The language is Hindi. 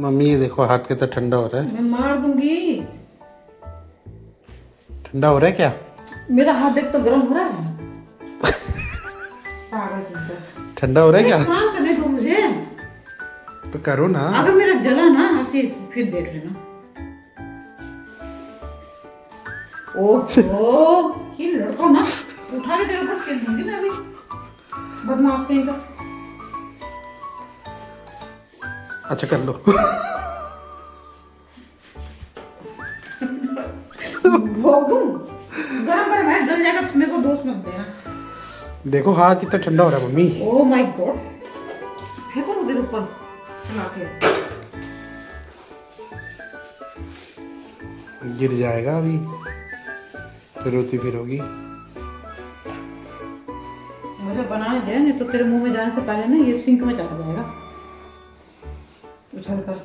मम्मी ये देखो हाथ कितना ठंडा हो रहा है। मैं मार दूंगी। ठंडा हो रहा है क्या? मेरा हाथ देख तो गर्म हो रहा है। पागल चीज़। ठंडा हो रहा है क्या? काम करने दो मुझे। तो करो ना। अगर मेरा जला ना हंसी फिर देख लेना। ओहो ये लड़का ना उठा के तेरे ऊपर फेंक दूंगी मैं अभी। बदमाश कहीं का। अच्छा कर लो। गरम गरम है, जल जाएगा, मेरे को दोस्त मत देना। देखो हाथ कितना ठंडा हो रहा है मम्मी। ओह माय गॉड, फेंको मुझे ऊपर चला के। गिर जाएगा अभी, फिर रोती फिरोगी। मुझे बनाने दे, नहीं तो तेरे मुंह में जाने से पहले ना ये सिंक में चला जाएगा उछल कर।